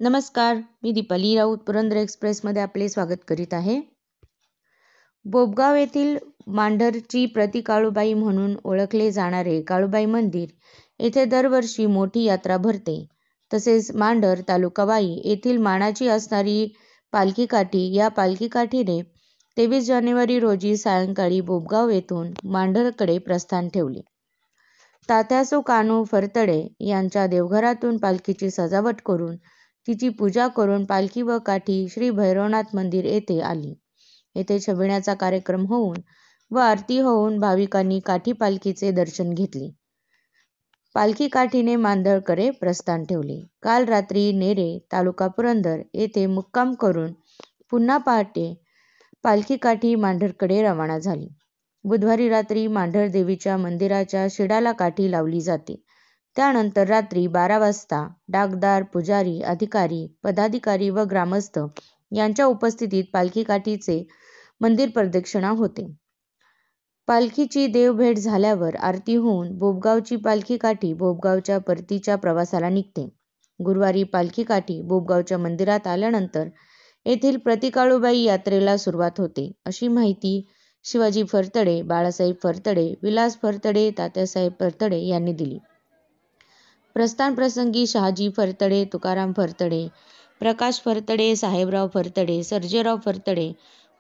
नमस्कार, मी दीपाली राऊत पुरंदर एक्सप्रेसमध्ये आपले स्वागत करीत आहे. बोबगाव येथील मांढरची प्रति काळूबाई म्हणून ओळखले जाणारे काळूबाई मंदिर येथे दरवर्षी मोठी यात्रा भरते. तसेच मांढर तालुका वाई येथील मानाची असणारी पालखी काठी या पालखी काठीने 23 जानेवारी रोजी सायंकाळी बोबगाव येथून मांढरकडे प्रस्थान ठेवले. तात्यासो कानू फरतडे यांच्या देवघरातून पालखीची सजावट करून तिची पूजा करून पालखी व काठी श्री भैरवनाथ मंदिर येथे आली. येथे छबिण्याचा कार्यक्रम होऊन व आरती होऊन भाविकांनी काठी पालखीचे दर्शन घेतले. पालखी काठीने मांढरकडे प्रस्थान ठेवले. काल रात्री नेरे तालुका पुरंदर येथे मुक्काम करून पुन्हा पहाटे पालखी काठी मांढरकडे रवाना झाली. बुधवारी रात्री मांढर देवीच्या मंदिराच्या शिडाला काठी लावली जाते. त्यानंतर रात्री 12 वाजता डाकदार, पुजारी, अधिकारी, पदाधिकारी व ग्रामस्थ यांच्या उपस्थितीत पालखी काठीचे मंदिर प्रदक्षिणा होते. पालखीची देवभेट झाल्यावर आरती होऊन बोबगावची पालखी काठी बोबगावच्या परतीच्या प्रवासाला निघते. गुरुवारी पालखी काठी बोबगावच्या मंदिरात आल्यानंतर येथील प्रतिकाळूबाई यात्रेला सुरुवात होते, अशी माहिती शिवाजी फरतडे, बाळासाहेब फरतडे, विलास फरतडे, तात्यासाहेब फरतडे यांनी दिली. प्रस्थान प्रसंगी शहाजी फरतडे, तुकाराम फरतडे, प्रकाश फरतडे, साहेबराव फरतडे, सर्जेराव फरतडे,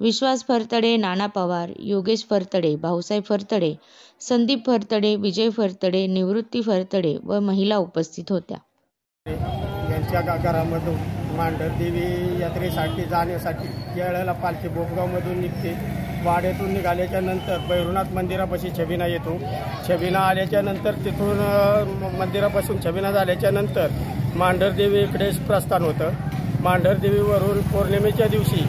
विश्वास फरतडे, नाना पवार, योगेश फरतडे, भाऊसाहेब फरतडे, संदीप फरतडे, विजय फरतडे, निवृत्ती फरतडे व महिला उपस्थित होत्या. यांच्या घरामधून मांढर देवी यात्रेसाठी जाण्यासाठी वेळेला पालखी बोबगावमधून निघते. वाड्यातून निघाल्याच्या नंतर भैरवनाथ मंदिरापाशी छबिना येतो. छबिना आल्याच्या नंतर तिथून मंदिरापासून छबिना झाल्याच्या नंतर मांढर देवी इकडे प्रस्थान होतं. मांढर देवीवरून पौर्णिमेच्या दिवशी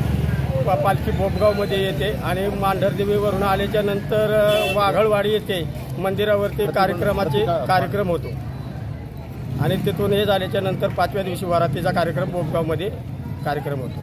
पालखी बोबगावमध्ये येते आणि मांढर देवीवरून आल्याच्या नंतर वाघळवाडी येथे मंदिरावरती कार्यक्रम होतो आणि तिथून हे झाल्याच्या नंतर 5व्या दिवशी वरातीचा कार्यक्रम बोबगावमध्ये होतो.